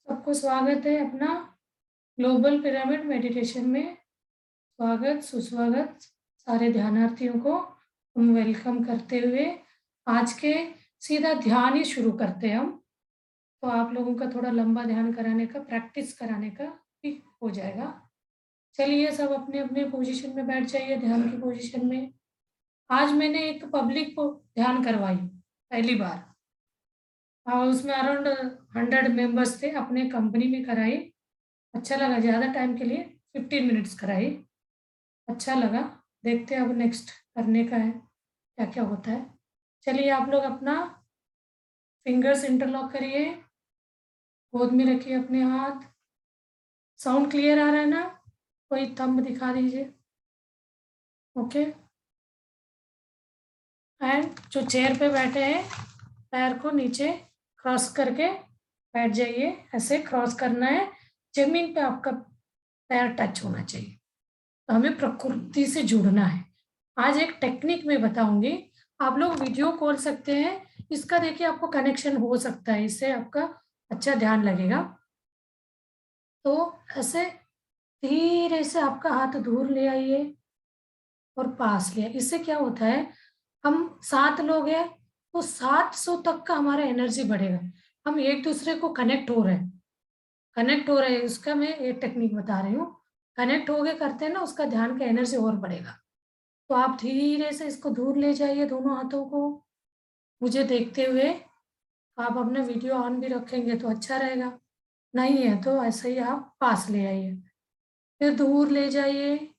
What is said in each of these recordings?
सबको स्वागत है अपना ग्लोबल पिरामिड मेडिटेशन में। स्वागत सुस्वागत सारे ध्यानार्थियों को हम वेलकम करते हुए आज के सीधा ध्यान ही शुरू करते हैं हम। तो आप लोगों का थोड़ा लंबा ध्यान कराने का प्रैक्टिस कराने का भी हो जाएगा। चलिए सब अपने अपने पोजीशन में बैठ जाइए, ध्यान की पोजीशन में। आज मैंने एक पब्लिक को ध्यान करवाई पहली बार, और उसमें अराउंड 100 मेंबर्स थे, अपने कंपनी में कराई। अच्छा लगा, ज़्यादा टाइम के लिए 15 मिनट्स कराई, अच्छा लगा। देखते हैं अब नेक्स्ट करने का है, क्या क्या होता है। चलिए आप लोग अपना फिंगर्स इंटरलॉक करिए, गोद में रखिए अपने हाथ। साउंड क्लियर आ रहा है ना? कोई थंब दिखा दीजिए। ओके। एंड जो चेयर पे बैठे हैं, पैर को नीचे क्रॉस करके बैठ जाइए। ऐसे क्रॉस करना है, जमीन पे आपका पैर टच होना चाहिए। तो हमें प्रकृति से जुड़ना है। आज एक टेक्निक में बताऊंगी, आप लोग वीडियो खोल सकते हैं, इसका देखिए आपको कनेक्शन हो सकता है, इससे आपका अच्छा ध्यान लगेगा। तो ऐसे धीरे से आपका हाथ दूर ले आइए और पास ले आइए। इससे क्या होता है, हम 7 लोग हैं तो 700 तक का हमारा एनर्जी बढ़ेगा। हम एक दूसरे को कनेक्ट हो रहे हैं, उसका मैं एक टेक्निक बता रही हूँ। कनेक्ट हो गए करते हैं ना, उसका ध्यान का एनर्जी और बढ़ेगा। तो आप धीरे से इसको दूर ले जाइए, दोनों हाथों को मुझे देखते हुए। आप अपना वीडियो ऑन भी रखेंगे तो अच्छा रहेगा, नहीं है तो ऐसे ही आप पास ले आइए, फिर दूर ले जाइए।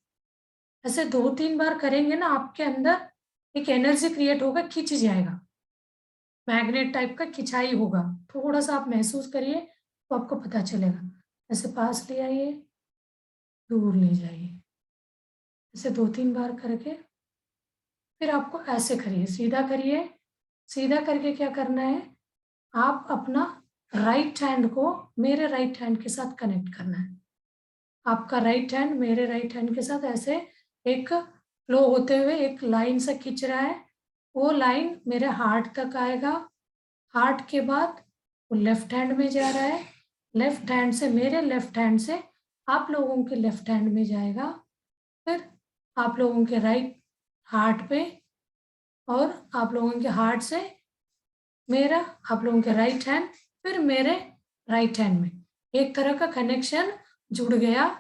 ऐसे 2-3 बार करेंगे ना, आपके अंदर एक एनर्जी क्रिएट होगा, खींच जाएगा, मैग्नेट टाइप का खिंचाई होगा। थोड़ा सा आप महसूस करिए तो आपको पता चलेगा। ऐसे पास ले आइए, दूर ले जाइए, ऐसे 2-3 बार करके फिर आपको ऐसे करिए, सीधा करिए। सीधा करके क्या करना है, आप अपना राइट हैंड को मेरे राइट हैंड के साथ कनेक्ट करना है। आपका राइट हैंड मेरे राइट हैंड के साथ ऐसे एक फ्लो होते हुए एक लाइन से खींच रहा है। वो लाइन मेरे हार्ट तक आएगा, हार्ट के बाद वो लेफ्ट हैंड में जा रहा है, लेफ्ट हैंड से मेरे लेफ्ट हैंड से आप लोगों के लेफ्ट हैंड में जाएगा, फिर आप लोगों के राइट हार्ट पे, और आप लोगों के हार्ट से मेरा, आप लोगों के राइट हैंड, फिर मेरे राइट हैंड में एक तरह का कनेक्शन जुड़ गया।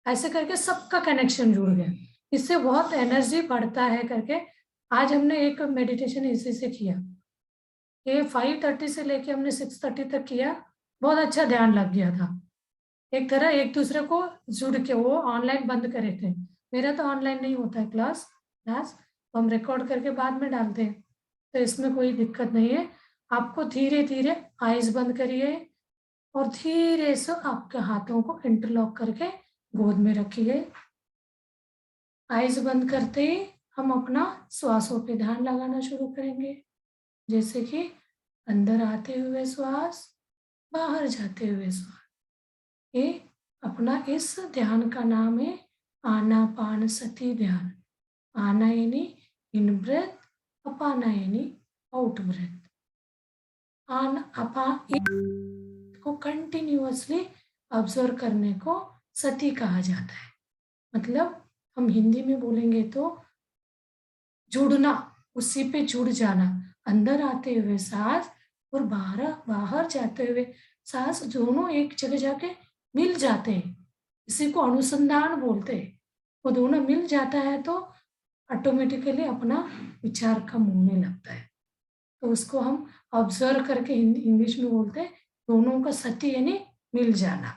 ऐसे करके सबका कनेक्शन जुड़ गया, इससे बहुत एनर्जी बढ़ता है करके आज हमने एक मेडिटेशन इसी से किया। ये 5:30 से लेके हमने 6:30 तक किया, बहुत अच्छा ध्यान लग गया था। एक तरह एक दूसरे को जुड़ के, वो ऑनलाइन बंद करे थे, मेरा तो ऑनलाइन नहीं होता है क्लास तो हम रिकॉर्ड करके बाद में डालते हैं, तो इसमें कोई दिक्कत नहीं है। आपको धीरे धीरे आइज बंद करिए और धीरे से आपके हाथों को इंटरलॉक करके गोद में रखिए। आइज बंद करते ही हम अपना श्वासों पे ध्यान लगाना शुरू करेंगे, जैसे कि अंदर आते हुए श्वास, बाहर जाते हुए श्वास। ये अपना इस ध्यान का नाम है आनापानसति ध्यान। आना यानी इन ब्रेथ, अपाना यानी आउट ब्रेथ। आन अपा को कंटिन्यूअसली ऑब्जर्व करने को सती कहा जाता है। मतलब हम हिंदी में बोलेंगे तो जुड़ना, उसी पे जुड़ जाना। अंदर आते हुए सांस और बाहर बाहर जाते हुए सांस, दोनों एक जगह जाके मिल जाते हैं, इसी को अनुसंधान बोलते हैं। वो दोनों मिल जाता है तो ऑटोमेटिकली अपना विचार कम होने लगता है, तो उसको हम ऑब्जर्व करके इंग्लिश में बोलते हैं दोनों का सती यानी मिल जाना।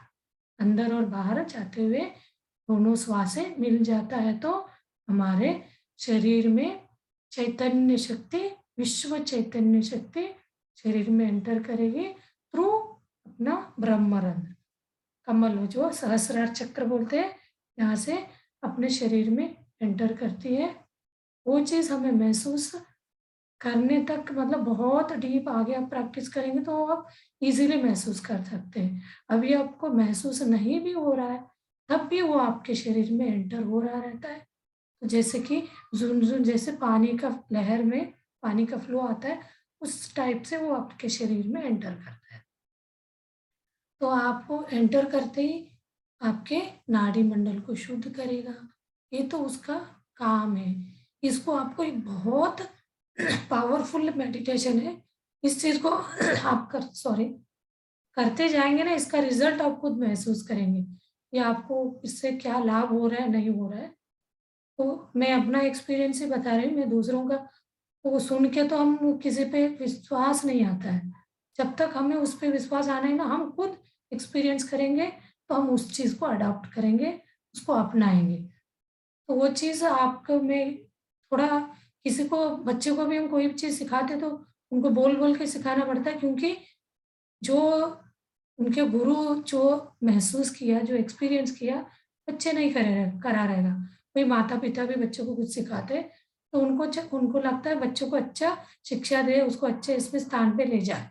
अंदर और बाहर जाते हुए दोनों श्वासें मिल जाता है तो हमारे शरीर में चैतन्य शक्ति, विश्व चैतन्य शक्ति शरीर में एंटर करेगी थ्रू अपना ब्रह्मरंध्र, कमल जो सहस्रार चक्र बोलते हैं, यहाँ से अपने शरीर में एंटर करती है। वो चीज़ हमें महसूस करने तक, मतलब बहुत डीप आगे आप प्रैक्टिस करेंगे तो आप इजीली महसूस कर सकते हैं। अभी आपको महसूस नहीं भी हो रहा है तब भी वो आपके शरीर में एंटर हो रहा रहता है। तो जैसे कि झुनझुन, जैसे पानी का लहर में पानी का फ्लो आता है, उस टाइप से वो आपके शरीर में एंटर करता है। तो आपको एंटर करते ही आपके नाड़ी मंडल को शुद्ध करेगा। ये तो उसका काम है। इसको आपको एक बहुत पावरफुल मेडिटेशन है। इस चीज़ को आप करते जाएँगे ना, इसका रिज़ल्ट आप खुद महसूस करेंगे, या आपको इससे क्या लाभ हो रहा है, नहीं हो रहा है। तो मैं अपना एक्सपीरियंस ही बता रही हूँ, मैं दूसरों का वो सुन के तो हम किसी पे विश्वास नहीं आता है। जब तक हमें उस पे विश्वास आना है ना, हम खुद एक्सपीरियंस करेंगे, तो हम उस चीज़ को अडॉप्ट करेंगे, उसको अपनाएँगे। तो वो चीज़ आपको में थोड़ा किसी को बच्चे को भी हम कोई भी चीज़ सिखाते तो उनको बोल-बोल के सिखाना पड़ता है, क्योंकि जो उनके गुरु जो महसूस किया, जो एक्सपीरियंस किया, बच्चे नहीं करा रहेगा। कोई माता-पिता भी बच्चों को कुछ सिखाते, तो उनको लगता है बच्चों को अच्छा शिक्षा दे, उसको अच्छे इसमें स्थान पे ले जाए।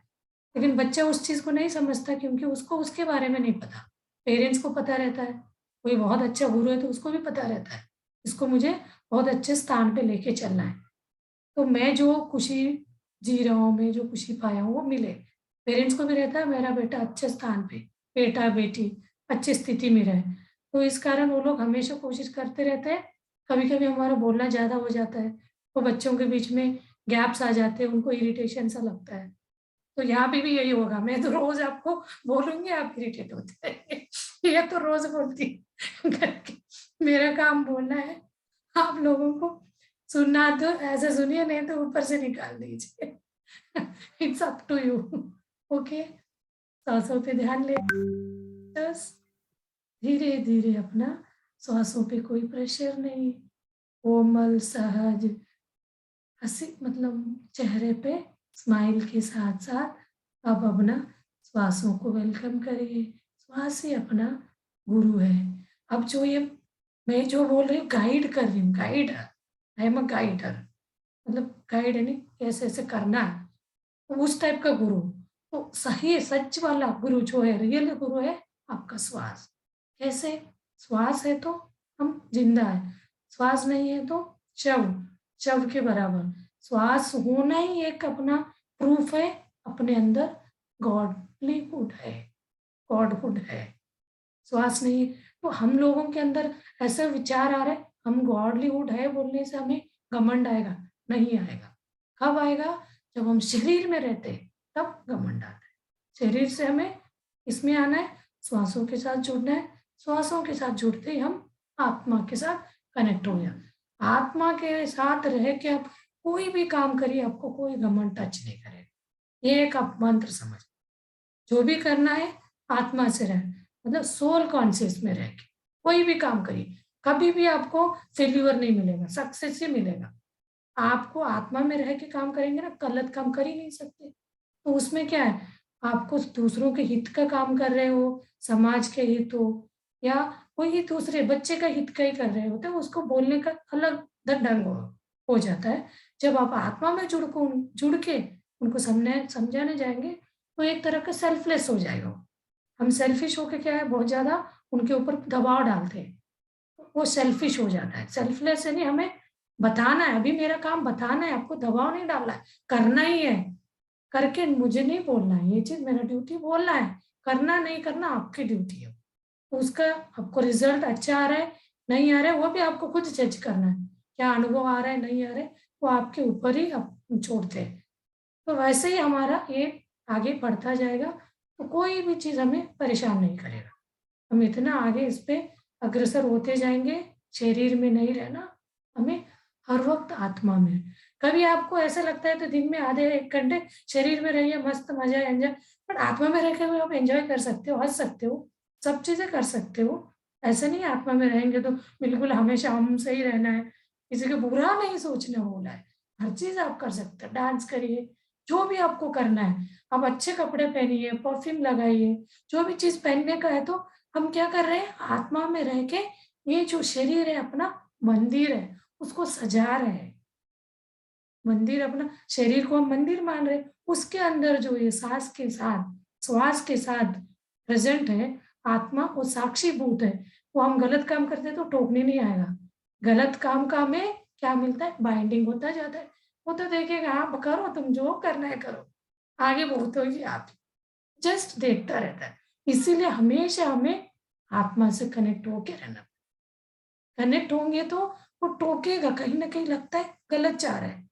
लेकिन बच्चा उस चीज़ को नहीं समझता, क्योंकि उसको उसके बारे में नहीं पता। पेरेंट्स को पता रहता है, कोई बहुत अच्छा गुरु है तो उसको भी पता रहता है, इसको मुझे बहुत अच्छे स्थान पे लेके चलना है। तो मैं जो खुशी जी रहा हूँ, मैं जो खुशी पाया हूँ वो मिले। पेरेंट्स को भी रहता है मेरा बेटा अच्छे स्थान पे, बेटा-बेटी अच्छी स्थिति में रहे। तो इस कारण वो लोग हमेशा कोशिश करते रहते हैं। कभी-कभी हमारा बोलना ज़्यादा हो जाता है, तो बच्चों के बीच में गैप्स आ जाते हैं, उनको इरिटेशन सा लगता है। तो यहाँ पे भी यही होगा, मैं तो रोज़ आपको बोलूँगी, आप इरिटेट होते रहेंगे। ये तो रोज़ बोलती हूँ करके। मेरा काम बोलना है, आप लोगों को सुनना तो ऐसे सुनिए, नहीं तो ऊपर से निकाल दीजिए। It's up to you. Okay, साँसों पे ध्यान लें, बस धीरे-धीरे अपना, श्वासों पे कोई प्रेशर नहीं, कोमल, सहज हँसी, मतलब चेहरे पे स्माइल के साथ-साथ आप अपना श्वासों को वेलकम करिए। श्वास ही अपना गुरु है। अब जो ये मैं जो बोल रही हूँ, गाइड कर रही हूँ, guider, I am a guider, मतलब गाइड यानी ऐसे-ऐसे करना है, तो उस टाइप का गुरु। तो सही सच वाला गुरु जो है, रियल गुरु है आपका श्वास। कैसे? श्वास है तो हम ज़िंदा हैं, श्वास नहीं है तो शव, शव के बराबर। श्वास होना ही एक अपना प्रूफ है, अपने अंदर गॉडलीहुड है, गॉडहुड है। श्वास नहीं है, तो हम लोगों के अंदर ऐसा विचार आ रहा है, हम गॉडलीहुड है बोलने से हमें घमंड आएगा, नहीं आएगा। कब आएगा? जब हम शरीर में रहते हैं, तब घमंड आता है। शरीर से हमें इसमें आना है, श्वासों के साथ जुड़ना है, श्वासों के साथ जुड़ते ही हम आत्मा के साथ कनेक्ट हो गया। आत्मा के साथ रह के आप कोई भी काम करिए, आपको कोई घमंड टच नहीं करेगा। ये एक आप मंत्र समझ, जो भी करना है आत्मा से रहे, मतलब सोल कॉन्शियस में रह के कोई भी काम करिए, कभी भी आपको फेल्यूर नहीं मिलेगा, सक्सेस ही मिलेगा। आपको आत्मा में रह के काम करेंगे ना, गलत काम कर ही नहीं सकते। तो उसमें क्या है, आपको दूसरों के हित का काम कर रहे हो, समाज के हित हो, या कोई दूसरे बच्चे का हित का ही कर रहे होते हो, उसको बोलने का अलग ढंग हो जाता है। जब आप आत्मा में जुड़ के उनको समझाने जाएँगे, तो एक तरह का सेल्फलेस हो जाएगा वो। हम सेल्फिश होके क्या है, बहुत ज़्यादा उनके ऊपर दबाव डालते हैं, वो सेल्फिश हो जाता है। सेल्फलेस यानी हमें बताना है, अभी मेरा काम बताना है, आपको दबाव नहीं डालना है, करना ही है। करके मुझे नहीं बोलना है, ये चीज़ मेरा ड्यूटी बोलना है, करना नहीं करना आपकी ड्यूटी है। तो उसका आपको रिज़ल्ट अच्छा आ रहा है, नहीं आ रहा है, वो भी आपको खुद जज करना है। क्या अनुभव आ रहा है, नहीं आ रहा है, वो आपके ऊपर ही आप छोड़ते हैं। तो वैसे ही हमारा ये आगे बढ़ता जाएगा, तो कोई भी चीज़ हमें परेशान नहीं करेगा। हम इतना आगे इस पे अग्रसर होते जाएँगे, शरीर में नहीं रहना, हमें हर वक़्त आत्मा में। कभी आपको ऐसा लगता है तो दिन में आधे 1 घंटे शरीर में रहिए, मस्त मज़ा एन्जॉय, बट आत्मा में रह के भी आप एन्जॉय कर सकते हो, हँस सकते हो, सब चीज़ें कर सकते हो। ऐसा नहीं है आत्मा में रहेंगे तो बिल्कुल हमेशा हम से ही रहना है, किसी का बुरा नहीं सोचना बोला है। हर चीज़ आप कर सकते हो, डांस करिए, जो भी आपको करना है। आप अच्छे कपड़े पहनिए, परफ्यूम लगाइए, जो भी चीज़ पहनने का है, तो हम क्या कर रहे हैं, आत्मा में रह के ये जो शरीर है अपना मंदिर है, उसको सजा रहे हैं। मंदिर अपना शरीर को हम मंदिर मान रहे हैं, उसके अंदर जो ये साँस के साथ, श्वास के साथ प्रेज़ेंट है, आत्मा वो साक्षीभूत है। वो हम गलत काम करते हैं तो टोकने नहीं आएगा। गलत काम का हमें क्या मिलता है? बाइंडिंग होता जाता है। वो तो देखेगा, हाँ, करो तुम जो करना है करो, आगे भुगतोगी आप। जस्ट देखता रहता है। इसीलिए हमेशा हमें आत्मा से कनेक्ट होके रहना। कनेक्ट होंगे तो वो टोकेगा, कहीं ना कहीं लगता है गलत जा रहा है,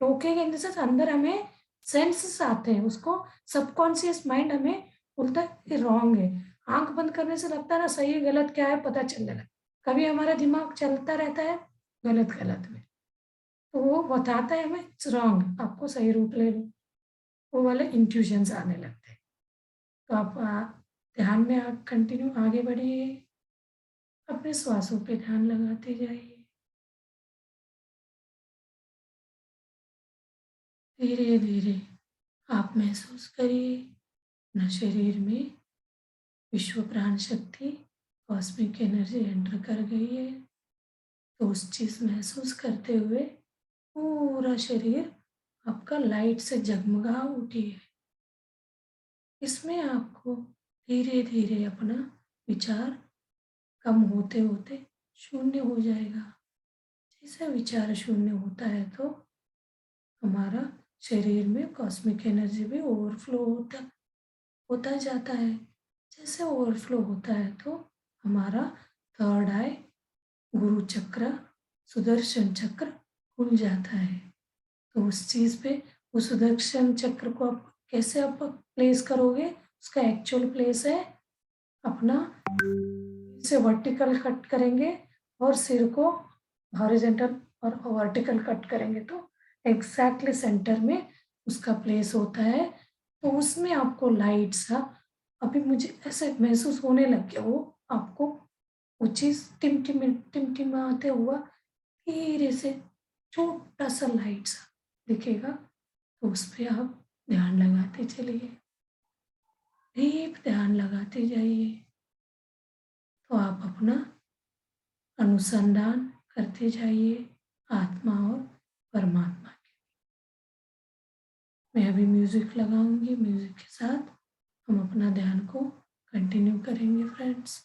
टोकेगा इन द सेंस अंदर हमें सेंसेस आते हैं, उसको सबकॉन्शियस माइंड हमें बोलता है ये रॉन्ग है। आंख बंद करने से लगता है ना सही गलत क्या है पता चलने लगता, कभी हमारा दिमाग चलता रहता है गलत गलत में, तो वो बताता है हमें इट्स रॉन्ग, आपको सही रूट ले लो, वो वाले इंट्यूशंस आने लगते हैं। तो आप ध्यान में कंटिन्यू आगे बढ़िए, अपने श्वासों पे ध्यान लगाते जाइए। धीरे धीरे आप महसूस करिए अपना शरीर में विश्व प्राण शक्ति कॉस्मिक एनर्जी एंटर कर गई है। तो उस चीज़ महसूस करते हुए पूरा शरीर आपका लाइट से जगमगा उठी है। इसमें आपको धीरे धीरे अपना विचार कम होते होते शून्य हो जाएगा। जैसे विचार शून्य होता है तो हमारा शरीर में कॉस्मिक एनर्जी भी ओवरफ्लो होता जाता है। जैसे ओवरफ्लो होता है तो हमारा थर्ड आई, गुरु चक्र, सुदर्शन चक्र खुल जाता है। तो उस चीज़ पे उस सुदर्शन चक्र को आप कैसे आप प्लेस करोगे, उसका एक्चुअल प्लेस है अपना से वर्टिकल कट करेंगे और सिर को हॉरिजॉन्टल और वर्टिकल कट करेंगे तो एग्जैक्टली सेंटर में उसका प्लेस होता है। तो उसमें आपको लाइट सा अभी मुझे ऐसे महसूस होने लग गया, वो आपको वो चीज़ टिमटिमाते हुआ धीरे से छोटा सा लाइट सा दिखेगा। तो उस पर आप ध्यान लगाते चलिए, डीप ध्यान लगाते जाइए। तो आप अपना अनुसंधान करते जाइए आत्मा और परमात्मा के। मैं अभी म्यूजिक लगाऊंगी, म्यूजिक के साथ हम अपना ध्यान को कंटिन्यू करेंगे फ्रेंड्स।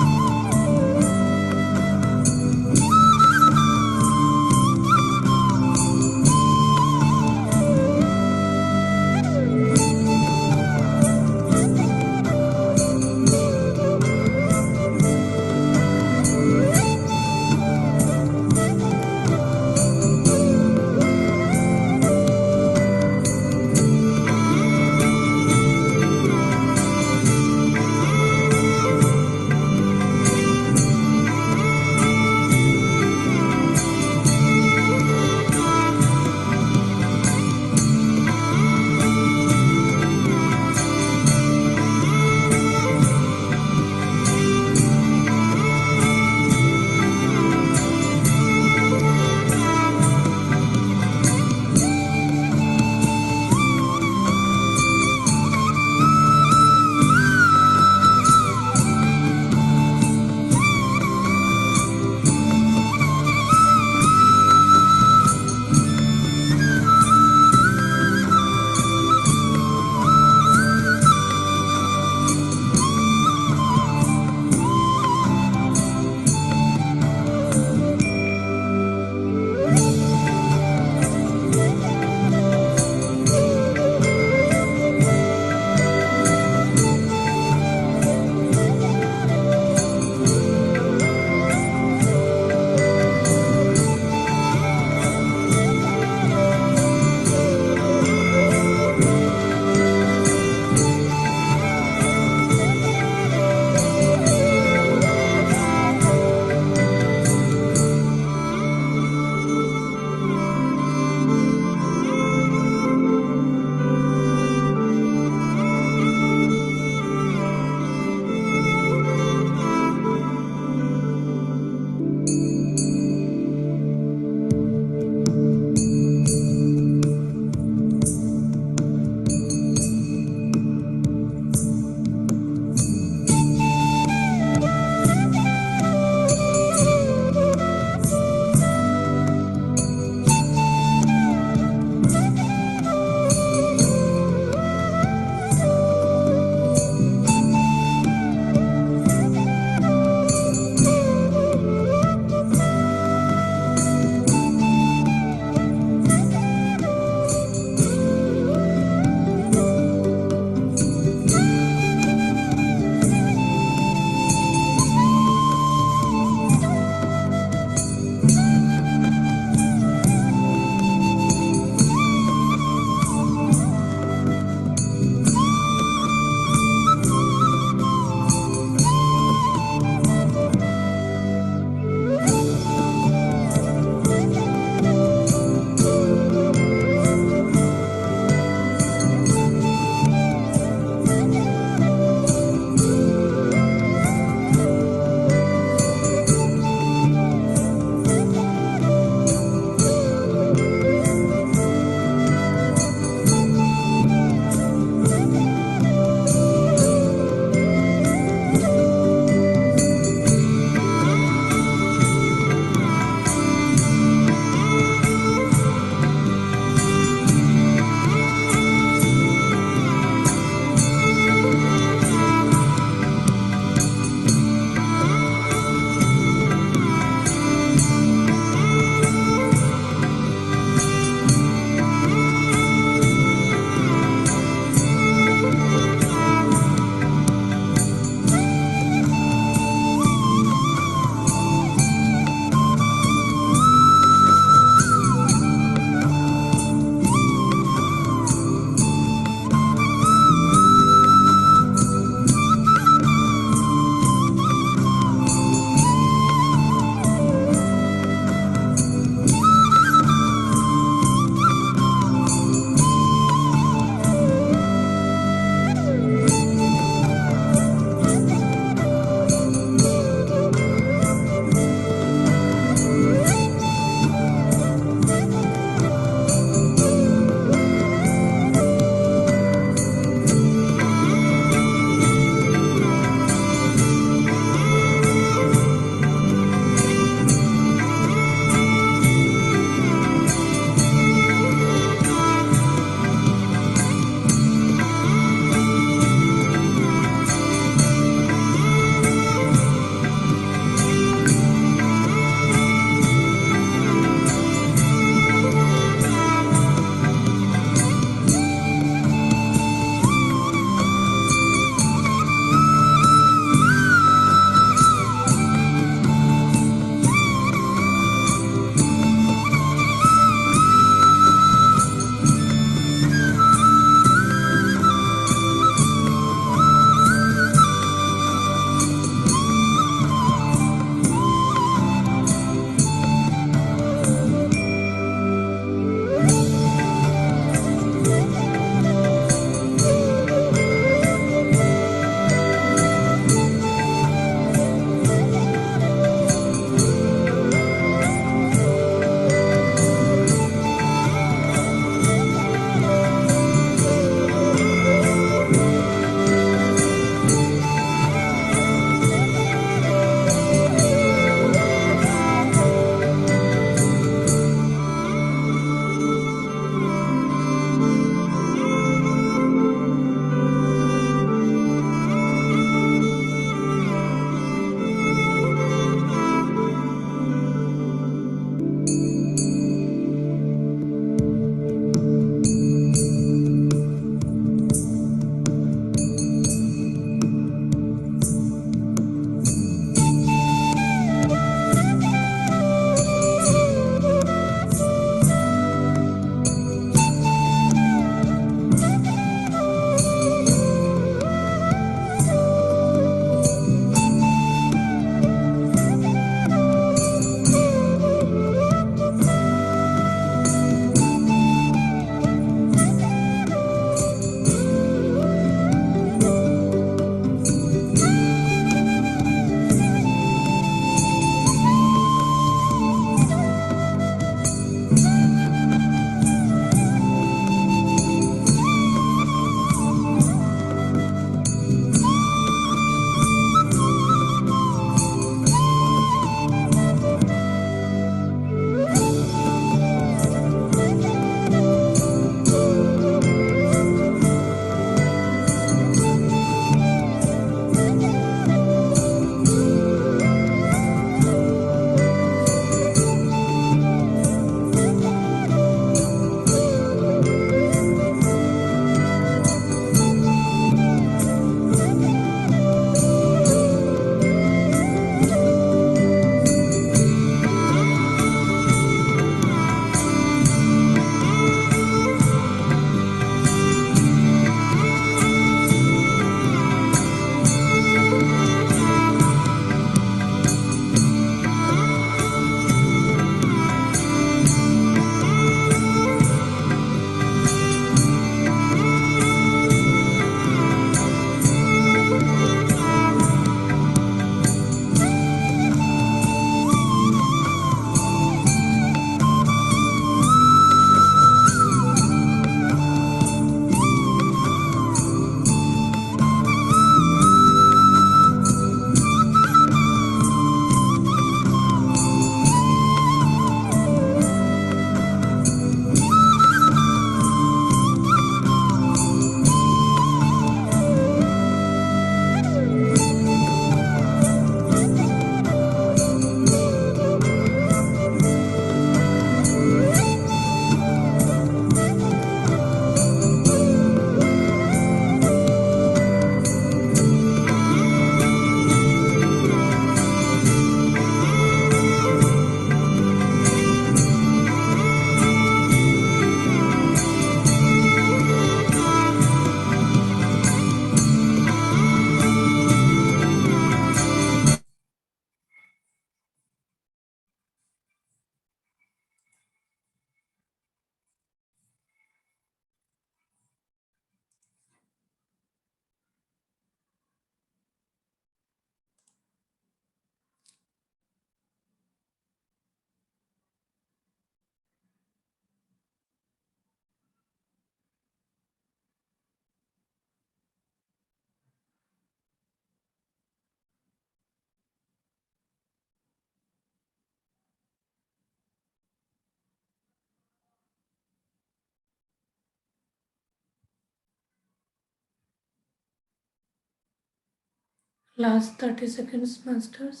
Last 30 seconds masters.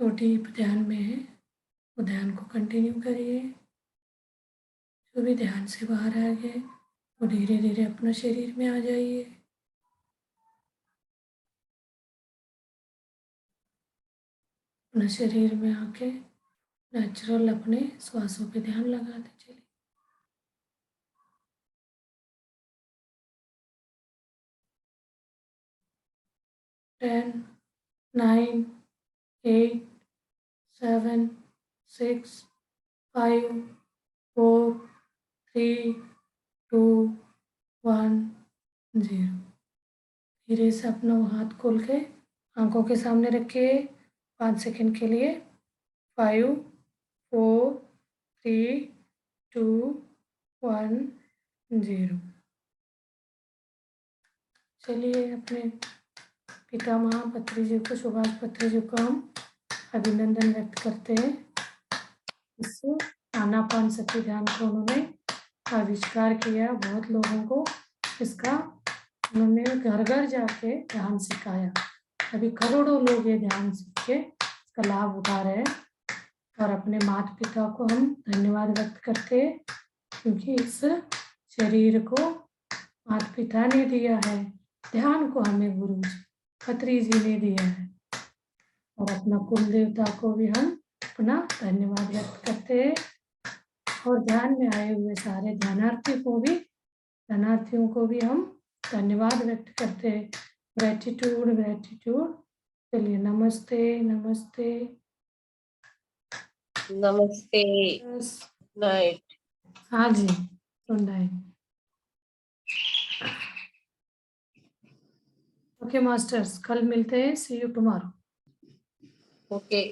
छोटी ध्यान में है वो ध्यान को कंटिन्यू करिए। जो भी ध्यान से बाहर आ गए वो धीरे धीरे अपना शरीर में आ जाइए। अपना शरीर में आके नेचुरल अपने श्वासों पे ध्यान लगाते चलिए। टेन, 9, 8, 7, 6, 5, 4, 3, 2, 1, 0। धीरे से अपना हाथ खोल के आंखों के सामने रखिए 5 सेकंड के लिए। 5, 4, 3, 2, 1, 0। चलिए अपने पितामह पत्री जी को, सुभाष पत्री जी को हम अभिनंदन व्यक्त करते हैं। इससे आनापान सती ध्यान को उन्होंने आविष्कार किया। बहुत लोगों को इसका उन्होंने घर घर जाके ध्यान सिखाया। अभी करोड़ों लोग ये ध्यान सीख के इसका लाभ उठा रहे हैं। और अपने माता पिता को हम धन्यवाद व्यक्त करते हैं, क्योंकि इस शरीर को माता पिता ने दिया है, ध्यान को हमें गुरु जी खत्री जी ने दिया है। और अपना कुल देवता को भी हम अपना धन्यवाद व्यक्त करते हैं। और ध्यान में आए हुए सारे ध्यानार्थियों को भी हम धन्यवाद व्यक्त करते हैं। Gratitude gratitude. चलिए नमस्ते नमस्ते नमस्ते। नाइट। हाँ जी सुन रहे हैं। ओके मास्टर्स, कल मिलते हैं। सी यू टुमारो। ओके।